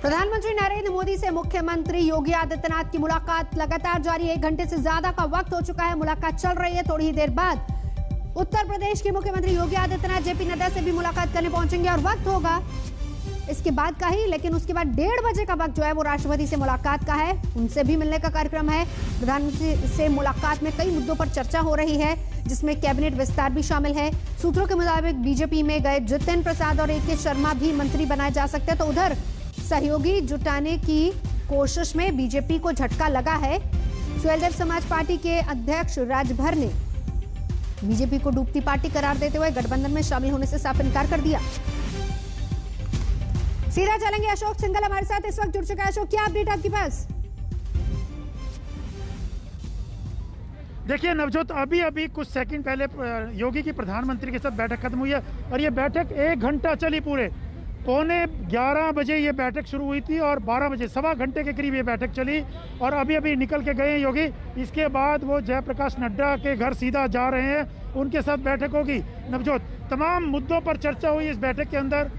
प्रधानमंत्री नरेंद्र मोदी से मुख्यमंत्री योगी आदित्यनाथ की मुलाकात लगातार जारी है। 1 घंटे से ज्यादा का वक्त हो चुका है, मुलाकात चल रही है। थोड़ी ही देर बाद उत्तर प्रदेश के मुख्यमंत्री योगी आदित्यनाथ जेपी नड्डा से भी मुलाकात करने पहुंचेंगे और वक्त होगा इसके बाद का ही, लेकिन उसके बाद 1:30 बजे का वक्त जो है वो राष्ट्रपति से मुलाकात का है, उनसे भी मिलने का कार्यक्रम है। प्रधानमंत्री से मुलाकात में कई मुद्दों पर चर्चा हो रही है, जिसमें कैबिनेट विस्तार भी शामिल है। सूत्रों के मुताबिक बीजेपी में गए जितेंद्र प्रसाद और AK शर्मा भी मंत्री बनाए जा सकते हैं, तो उधर सहयोगी जुटाने की कोशिश में बीजेपी को झटका लगा है। स्वैलदेव समाज पार्टी के अध्यक्ष राजभर ने बीजेपी को डूबती पार्टी करार देते हुए गठबंधन में शामिल होने से साफ इनकार कर दिया। सीधा चलेंगे, अशोक सिंघल हमारे साथ इस वक्त जुड़ चुका है। अशोक, क्या अपडेट आपके पास? देखिए नवजोत, अभी कुछ सेकंड पहले योगी की प्रधानमंत्री के साथ बैठक खत्म हुई है और ये बैठक 1 घंटा चली। पूरे 11:15 बजे ये बैठक शुरू हुई थी और 12 बजे, सवा घंटे के करीब ये बैठक चली और अभी निकल के गए हैं योगी। इसके बाद वो जयप्रकाश नड्डा के घर सीधा जा रहे हैं, उनके साथ बैठक होगी। नवजोत, तमाम मुद्दों पर चर्चा हुई इस बैठक के अंदर।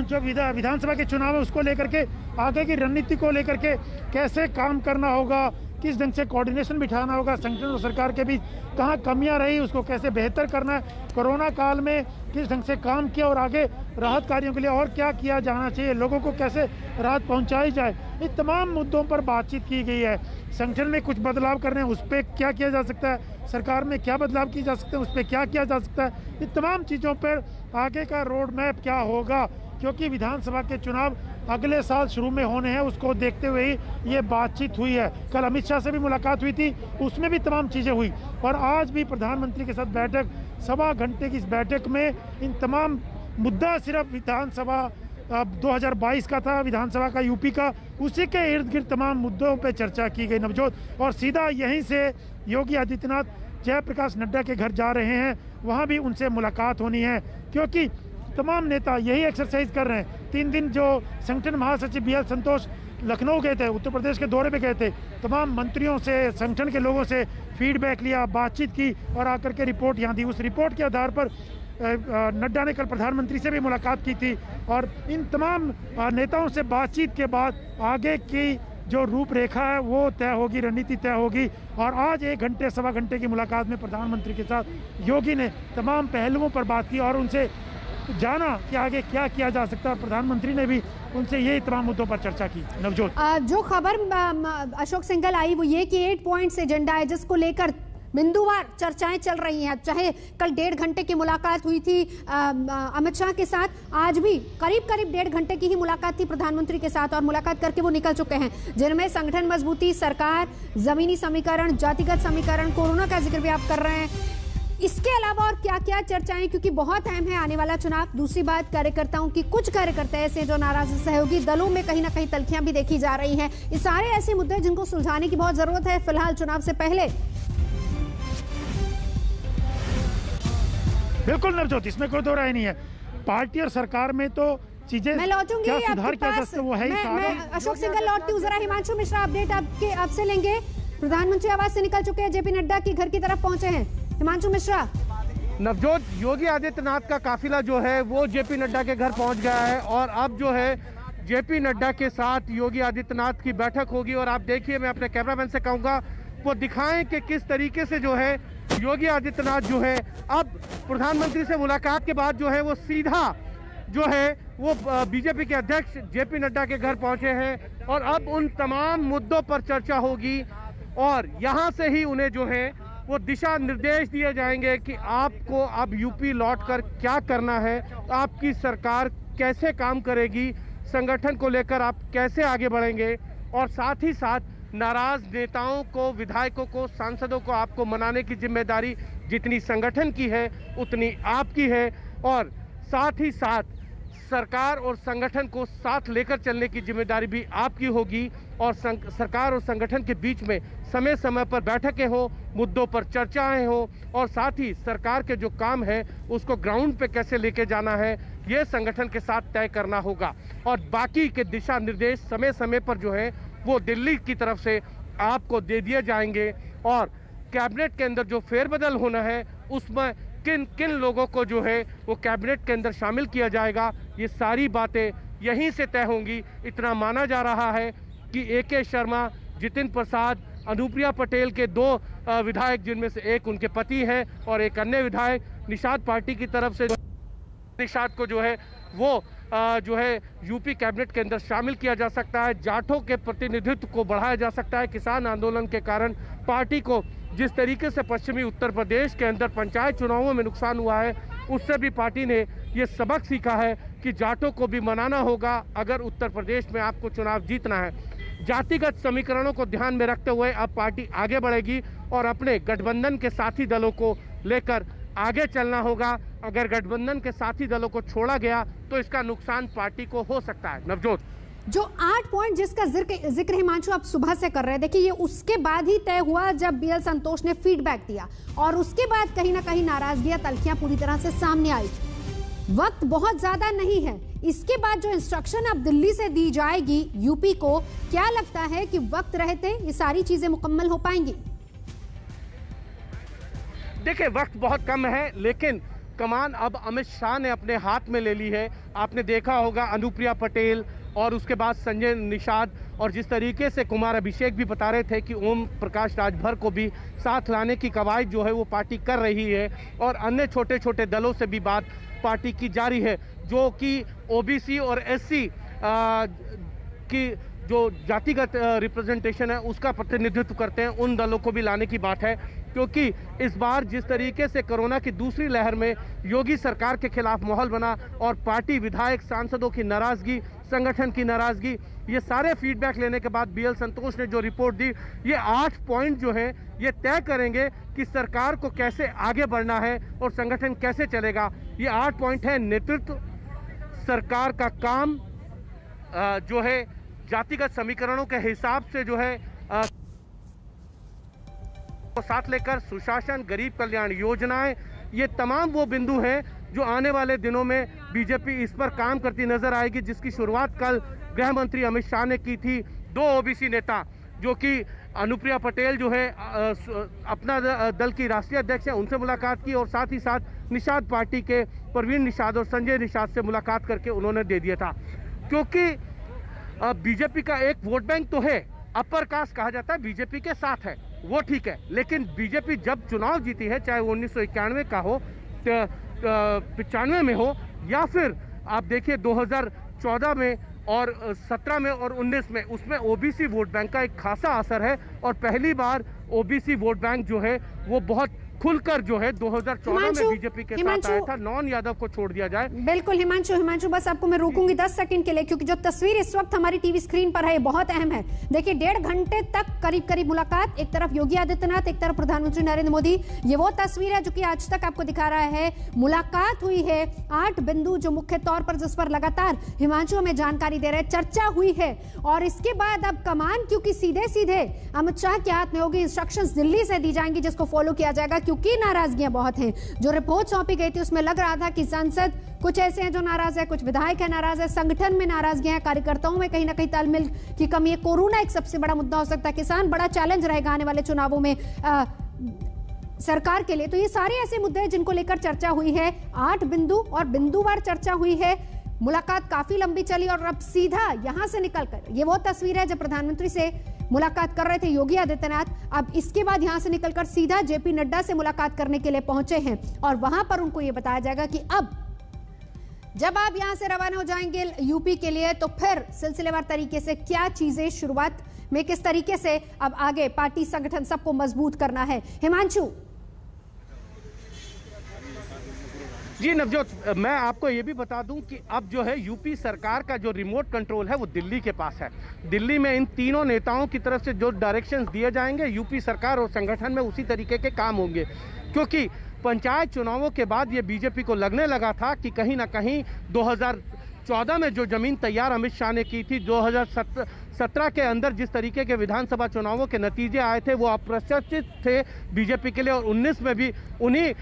जो विधानसभा के चुनाव है उसको लेकर के, आगे की रणनीति को लेकर के, कैसे काम करना होगा, किस ढंग से कोऑर्डिनेशन बिठाना होगा, संगठन और सरकार के बीच कहाँ कमियां रही उसको कैसे बेहतर करना है, कोरोना काल में किस ढंग से काम किया और आगे राहत कार्यों के लिए और क्या किया जाना चाहिए, लोगों को कैसे राहत पहुंचाई जाए, इन तमाम मुद्दों पर बातचीत की गई है। संगठन में कुछ बदलाव करने हैं, उस पर क्या किया जा सकता है, सरकार में क्या बदलाव किए जा सकते हैं, उस पर क्या किया जा सकता है, इन तमाम चीज़ों पर आगे का रोड मैप क्या होगा, क्योंकि विधानसभा के चुनाव अगले साल शुरू में होने हैं, उसको देखते हुए ही ये बातचीत हुई है। कल अमित शाह से भी मुलाकात हुई थी, उसमें भी तमाम चीज़ें हुई और आज भी प्रधानमंत्री के साथ बैठक, सवा घंटे की इस बैठक में इन तमाम मुद्दा सिर्फ विधानसभा 2022 का था, विधानसभा का यूपी का, उसी के इर्द गिर्द तमाम मुद्दों पर चर्चा की गई नवजोत। और सीधा यहीं से योगी आदित्यनाथ जयप्रकाश नड्डा के घर जा रहे हैं, वहाँ भी उनसे मुलाकात होनी है, क्योंकि तमाम नेता यही एक्सरसाइज कर रहे हैं। 3 दिन जो संगठन महासचिव BL संतोष लखनऊ गए थे, उत्तर प्रदेश के दौरे पे गए थे, तमाम मंत्रियों से, संगठन के लोगों से फीडबैक लिया, बातचीत की और आकर के रिपोर्ट यहाँ दी। उस रिपोर्ट के आधार पर नड्डा ने कल प्रधानमंत्री से भी मुलाकात की थी और इन तमाम नेताओं से बातचीत के बाद आगे की जो रूपरेखा है वो तय होगी, रणनीति तय होगी। और आज 1 घंटे सवा घंटे की मुलाकात में प्रधानमंत्री के साथ योगी ने तमाम पहलुओं पर बात की और उनसे जाना कि आगे क्या किया जा सकता है। प्रधानमंत्री ने भी उनसे यही तमाम मुद्दों पर चर्चा की। नवजोत, जो खबर अशोक सिंघल आई वो ये कि 8 पॉइंट्स एजेंडा है जिसको लेकर बिंदुवार चर्चाएं चल रही हैं। चाहे कल 1.5 घंटे की मुलाकात हुई थी अमित शाह के साथ, आज भी करीब 1.5 घंटे की ही मुलाकात थी प्रधानमंत्री के साथ और मुलाकात करके वो निकल चुके हैं, जिनमें संगठन मजबूती, सरकार, जमीनी समीकरण, जातिगत समीकरण, कोरोना का जिक्र भी आप कर रहे हैं। इसके अलावा और क्या क्या चर्चाएं, क्योंकि बहुत अहम है आने वाला चुनाव। दूसरी बात, कार्यकर्ताओं की, कुछ कार्यकर्ता ऐसे जो नाराज सहयोगी दलों में कहीं ना कहीं तल्खियां भी देखी जा रही हैं। ये सारे ऐसे मुद्दे जिनको सुलझाने की बहुत जरूरत है फिलहाल चुनाव से पहले। बिल्कुल नवजोत, इसमें कोई दो राय नहीं है। पार्टी और सरकार में तो चीजें मैं लौटूंगी क्या सुधार किया जा सकता है वो है ही। मैं अशोक सिंघल लौटती हूँ, जरा हिमांशु मिश्रा अपडेट आपसे लेंगे। प्रधानमंत्री आवास से निकल चुके हैं, जेपी नड्डा की घर की तरफ पहुंचे हैं। हिमांशु मिश्रा। नवजोत, योगी आदित्यनाथ का काफिला जो है वो जेपी नड्डा के घर पहुंच गया है और अब जो है जेपी नड्डा के साथ योगी आदित्यनाथ की बैठक होगी। और आप देखिए, मैं अपने कैमरामैन से कहूंगा वो दिखाएं कि किस तरीके से जो है योगी आदित्यनाथ जो है अब प्रधानमंत्री से मुलाकात के बाद जो है वो सीधा जो है वो बीजेपी के अध्यक्ष जेपी नड्डा के घर पहुंचे हैं और अब उन तमाम मुद्दों पर चर्चा होगी और यहाँ से ही उन्हें जो है वो दिशा निर्देश दिए जाएंगे कि आपको अब यूपी लौटकर क्या करना है, आपकी सरकार कैसे काम करेगी, संगठन को लेकर आप कैसे आगे बढ़ेंगे और साथ ही साथ नाराज नेताओं को, विधायकों को, सांसदों को आपको मनाने की जिम्मेदारी जितनी संगठन की है उतनी आपकी है और साथ ही साथ सरकार और संगठन को साथ लेकर चलने की जिम्मेदारी भी आपकी होगी। और सरकार और संगठन के बीच में समय समय पर बैठकें हो, मुद्दों पर चर्चाएं हो और साथ ही सरकार के जो काम है उसको ग्राउंड पे कैसे लेके जाना है ये संगठन के साथ तय करना होगा। और बाकी के दिशा निर्देश समय समय पर जो है वो दिल्ली की तरफ से आपको दे दिए जाएंगे और कैबिनेट के अंदर जो फेरबदल होना है उसमें किन किन लोगों को जो है वो कैबिनेट के अंदर शामिल किया जाएगा, ये सारी बातें यहीं से तय होंगी। इतना माना जा रहा है कि AK शर्मा, जितिन प्रसाद, अनुप्रिया पटेल के 2 विधायक, जिनमें से एक उनके पति है और एक अन्य विधायक निषाद पार्टी की तरफ से, निषाद को जो है वो जो है यूपी कैबिनेट के अंदर शामिल किया जा सकता है। जाटों के प्रतिनिधित्व को बढ़ाया जा सकता है। किसान आंदोलन के कारण पार्टी को जिस तरीके से पश्चिमी उत्तर प्रदेश के अंदर पंचायत चुनावों में नुकसान हुआ है, उससे भी पार्टी ने ये सबक सीखा है कि जाटों को भी मनाना होगा अगर उत्तर प्रदेश में आपको चुनाव जीतना है। जातिगत समीकरणों को ध्यान में रखते हुए अब पार्टी आगे बढ़ेगी और अपने गठबंधन के साथी दलों को लेकर आगे चलना होगा। अगर गठबंधन के साथी दलों को छोड़ा गया तो इसका नुकसान पार्टी को हो सकता है। नवजोत, जो 8 पॉइंट जिसका जिक्र हिमांशु आप सुबह से कर रहे हैं, देखिए ये उसके बाद ही तय हुआ जब BL संतोष ने फीडबैक दिया और उसके बाद कहीं ना कहीं नाराजगियां, तल्खियां पूरी तरह से सामने आई। वक्त बहुत ज्यादा नहीं है। इसके बाद जो इंस्ट्रक्शन अब दिल्ली से दी जाएगी यूपी को, क्या लगता है कि वक्त रहते ये सारी चीजें मुकम्मल हो पाएंगी? देखिए, वक्त बहुत कम है, लेकिन कमान अब अमित शाह ने अपने हाथ में ले ली है। आपने देखा होगा अनुप्रिया पटेल और उसके बाद संजय निषाद, और जिस तरीके से कुमार अभिषेक भी बता रहे थे कि ओम प्रकाश राजभर को भी साथ लाने की कवायद जो है वो पार्टी कर रही है, और अन्य छोटे छोटे दलों से भी बात पार्टी की जारी है, जो कि OBC और SC की जो जातिगत रिप्रेजेंटेशन है उसका प्रतिनिधित्व करते हैं, उन दलों को भी लाने की बात है। क्योंकि इस बार जिस तरीके से कोरोना की दूसरी लहर में योगी सरकार के खिलाफ माहौल बना और पार्टी, विधायक, सांसदों की नाराजगी, संगठन की नाराजगी, ये सारे फीडबैक लेने के बाद BL संतोष ने जो रिपोर्ट दी, ये 8 पॉइंट जो हैं ये तय करेंगे कि सरकार को कैसे आगे बढ़ना है और संगठन कैसे चलेगा। ये 8 पॉइंट है: नेतृत्व, सरकार का काम, जो है जातिगत समीकरणों के हिसाब से जो है को साथ लेकर सुशासन, गरीब कल्याण योजनाएं, ये तमाम वो बिंदु हैं जो आने वाले दिनों में बीजेपी इस पर काम करती नजर आएगी, जिसकी शुरुआत कल गृह मंत्री अमित शाह ने की थी। 2 OBC नेता, जो कि अनुप्रिया पटेल जो है अपना दल की राष्ट्रीय अध्यक्ष है, उनसे मुलाकात की, और साथ ही साथ निषाद पार्टी के प्रवीण निषाद और संजय निषाद से मुलाकात करके उन्होंने दे दिया था। क्योंकि बीजेपी का एक वोट बैंक तो है, अपर कास्ट कहा जाता है, बीजेपी के साथ है, वो ठीक है, लेकिन बीजेपी जब चुनाव जीती है, चाहे 1991 का हो, 95 में हो, या फिर आप देखिए 2014 में और 17 में और 19 में, उसमें OBC वोट बैंक का एक खासा असर है। और पहली बार OBC वोट बैंक जो है वो बहुत खुलकर जो है 2014 में बीजेपी के साथ आया था। नॉन यादव को छोड़ दिया जाए। बिल्कुल हिमांशु, बस आपको मैं रोकूंगी 10 सेकंड के लिए, क्योंकि जो तस्वीर इस वक्त हमारी टीवी स्क्रीन पर है ये बहुत अहम है। देखिए, 1.5 घंटे तक करीब मुलाकात, एक तरफ योगी आदित्यनाथ, एक तरफ प्रधानमंत्री नरेंद्र मोदी। ये वो तस्वीर है जो कि आज तक आपको दिखा रहा है। मुलाकात हुई है, 8 बिंदु जो मुख्य तौर पर, जिस पर लगातार हिमांशु हमें जानकारी दे रहे हैं, चर्चा हुई है। और इसके बाद अब कमान क्योंकि सीधे अमित शाह के हाथ में होगी, इंस्ट्रक्शंस दिल्ली से दी जाएंगी जिसको फॉलो किया जाएगा, क्योंकि नाराजगियां बहुत हैं। जो रिपोर्ट सौंपी गई थी उसमें लग रहा था कि सांसद कुछ ऐसे हैं जो नाराज है, कुछ विधायक है नाराज है, संगठन में नाराजगियां हैं, कार्यकर्ताओं में कहीं ना कहीं तालमेल की कमी है, कोरोना एक सबसे बड़ा मुद्दा हो सकता है, किसान बड़ा चैलेंज रहेगा आने वाले चुनावों में सरकार के लिए। तो ये सारे ऐसे मुद्दे हैं जिनको लेकर चर्चा हुई है। 8 बिंदु और बिंदुवार चर्चा हुई है। मुलाकात काफी लंबी चली और अब सीधा यहां से निकलकर, ये वो तस्वीर है जब प्रधानमंत्री से मुलाकात कर रहे थे योगी आदित्यनाथ, अब इसके बाद यहां से निकलकर सीधा JP नड्डा से मुलाकात करने के लिए पहुंचे हैं। और वहां पर उनको यह बताया जाएगा कि अब जब आप यहां से रवाना हो जाएंगे यूपी के लिए, तो फिर सिलसिलेवार तरीके से क्या चीजें, शुरुआत में किस तरीके से अब आगे पार्टी, संगठन सबको मजबूत करना है। हिमांशु जी नवजोत, मैं आपको ये भी बता दूं कि अब जो है यूपी सरकार का जो रिमोट कंट्रोल है वो दिल्ली के पास है। दिल्ली में इन तीनों नेताओं की तरफ से जो डायरेक्शंस दिए जाएंगे, यूपी सरकार और संगठन में उसी तरीके के काम होंगे। क्योंकि पंचायत चुनावों के बाद ये बीजेपी को लगने लगा था कि कहीं ना कहीं 2014 में जो जमीन तैयार अमित शाह ने की थी, 2017 के अंदर जिस तरीके के विधानसभा चुनावों के नतीजे आए थे वो अप्रत्याशित थे बीजेपी के लिए, और 19 में भी उन्हीं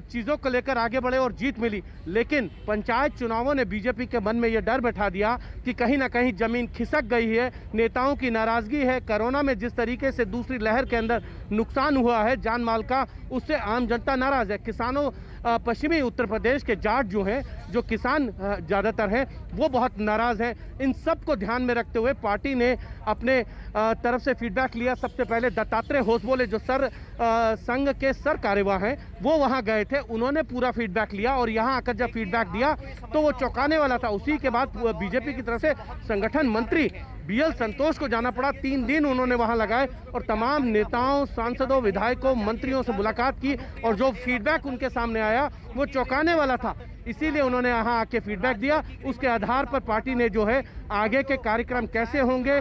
चीज़ों को लेकर आगे बढ़े और जीत मिली। लेकिन पंचायत चुनावों ने बीजेपी के मन में ये डर बैठा दिया कि कहीं ना कहीं जमीन खिसक गई है, नेताओं की नाराजगी है, कोरोना में जिस तरीके से दूसरी लहर के अंदर नुकसान हुआ है जान माल का, उससे आम जनता नाराज है। किसानों पश्चिमी उत्तर प्रदेश के जाट जो हैं, जो किसान ज़्यादातर हैं, वो बहुत नाराज़ हैं। इन सब को ध्यान में रखते हुए पार्टी ने अपने तरफ से फीडबैक लिया। सबसे पहले दत्तात्रेय होसबोले जो संघ के सर कार्यवाह हैं, वो वहाँ गए थे, उन्होंने पूरा फीडबैक लिया और यहाँ आकर जब फीडबैक दिया तो वो चौंकाने वाला था। उसी के बाद बीजेपी की तरफ से संगठन मंत्री बीएल संतोष को जाना पड़ा। 3 दिन उन्होंने वहां लगाए और तमाम नेताओं, सांसदों, विधायकों, मंत्रियों से मुलाकात की और जो फीडबैक उनके सामने आया वो चौंकाने वाला था। इसीलिए उन्होंने यहाँ आके फीडबैक दिया। उसके आधार पर पार्टी ने जो है आगे के कार्यक्रम कैसे होंगे,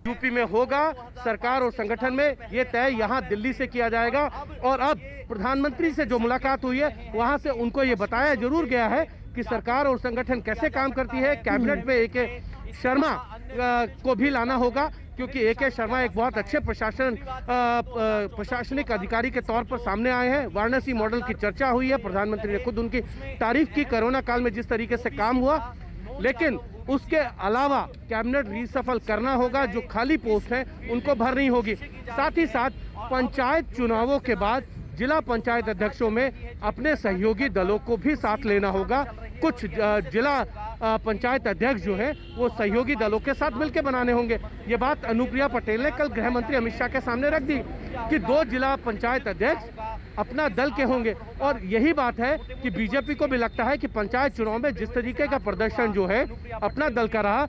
यूपी में होगा, सरकार और संगठन में, ये तय यहाँ दिल्ली से किया जाएगा। और अब प्रधानमंत्री से जो मुलाकात हुई है वहां से उनको ये बताया जरूर गया है कि सरकार और संगठन कैसे काम करती है। कैबिनेट में ए.के. शर्मा को भी लाना होगा, क्योंकि ए.के. शर्मा एक बहुत अच्छे प्रशासनिक अधिकारी के तौर पर सामने आए हैं। वाराणसी मॉडल की चर्चा हुई है, प्रधानमंत्री ने खुद उनकी तारीफ की, कोरोना काल में जिस तरीके से काम हुआ। लेकिन उसके अलावा कैबिनेट रीसफल करना होगा, जो खाली पोस्ट है उनको भरनी होगी। साथ ही साथ पंचायत चुनावों के बाद जिला पंचायत अध्यक्षों में अपने सहयोगी दलों को भी साथ लेना होगा। कुछ जिला पंचायत अध्यक्ष जो है वो सहयोगी दलों के साथ मिलकर बनाने होंगे। ये बात अनुप्रिया पटेल ने कल गृह मंत्री अमित शाह के सामने रख दी कि 2 जिला पंचायत अध्यक्ष अपना दल के होंगे। और यही बात है कि बीजेपी को भी लगता है कि पंचायत चुनाव में जिस तरीके का प्रदर्शन जो है अपना दल का रहा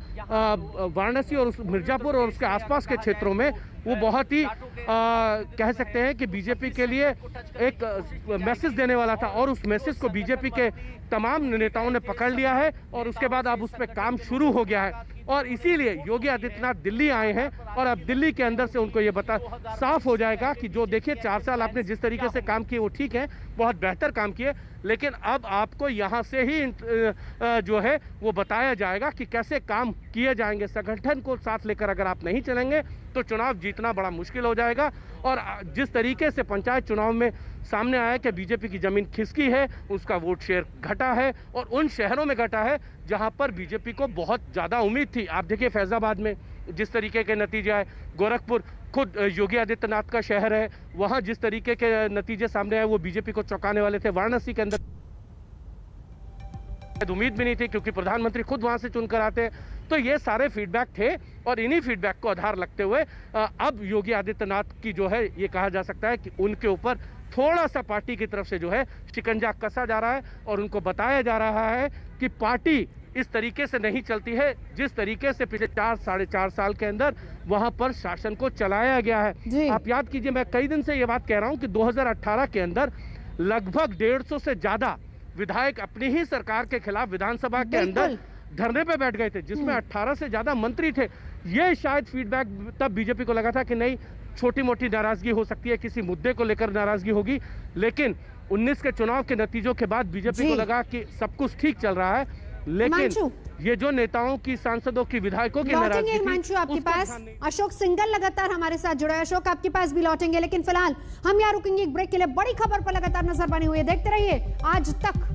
वाराणसी और मिर्जापुर और उसके आसपास के क्षेत्रों में, वो बहुत ही कह सकते हैं कि बीजेपी के लिए एक मैसेज देने वाला था। और उस मैसेज को बीजेपी के तमाम नेताओं ने पकड़ लिया है और उसके बाद अब उस पर काम शुरू हो गया है। और इसीलिए योगी आदित्यनाथ दिल्ली आए हैं और अब दिल्ली के अंदर से उनको ये साफ हो जाएगा कि जो देखिए 4 साल आपने जिस तरीके से काम किए वो ठीक है, बहुत बेहतर काम किए, लेकिन अब आपको यहाँ से ही जो है वो बताया जाएगा कि कैसे काम किए जाएंगे। संगठन को साथ लेकर अगर आप नहीं चलेंगे तो चुनाव जीतना बड़ा मुश्किल हो जाएगा। और जिस तरीके से पंचायत चुनाव में सामने आया कि बीजेपी की जमीन खिसकी है, उसका वोट शेयर घटा है और उन शहरों में घटा है जहां पर बीजेपी को बहुत ज़्यादा उम्मीद थी। आप देखिए फैजाबाद में जिस तरीके के नतीजे आए, गोरखपुर खुद योगी आदित्यनाथ का शहर है, वहां जिस तरीके के नतीजे सामने आए वो बीजेपी को चौंकाने वाले थे। वाराणसी के अंदर उम्मीद भी नहीं थी क्योंकि प्रधानमंत्री खुद वहां से चुनकर आते हैं। तो ये सारे फीडबैक थे और इन्हीं फीडबैक को आधार लगते हुए अब योगी आदित्यनाथ की जो है ये कहा जा सकता है कि उनके ऊपर थोड़ा सा पार्टी की तरफ से जो है शिकंजा कसा जा रहा है और उनको बताया जा रहा है कि पार्टी इस तरीके से नहीं चलती है जिस तरीके से पिछले 4-4.5 साल के अंदर वहां पर शासन को चलाया गया है। आप याद कीजिए, मैं कई दिन से ये बात कह रहा हूं कि 2018 के अंदर लगभग 150 से ज्यादा विधायक अपनी ही सरकार के खिलाफ विधानसभा के अंदर धरने पे बैठ गए थे, जिसमें 18 से ज्यादा मंत्री थे। ये शायद फीडबैक तब बीजेपी को लगा था कि नहीं, छोटी मोटी नाराजगी हो सकती है, किसी मुद्दे को लेकर नाराजगी होगी, लेकिन 19 के चुनाव के नतीजों के बाद बीजेपी को लगा कि सब कुछ ठीक चल रहा है। लेकिन ये जो नेताओं की, सांसदों की, विधायकों की नाराजगी थी, हिमांशु आपके पास अशोक सिंघल लगातार हमारे साथ जुड़े हैं। अशोक, आपके पास भी लौटेंगे, लेकिन फिलहाल हम यहाँ रुकेंगे एक ब्रेक के लिए। बड़ी खबर पर लगातार नजर बनी हुई है, देखते रहिए आज तक।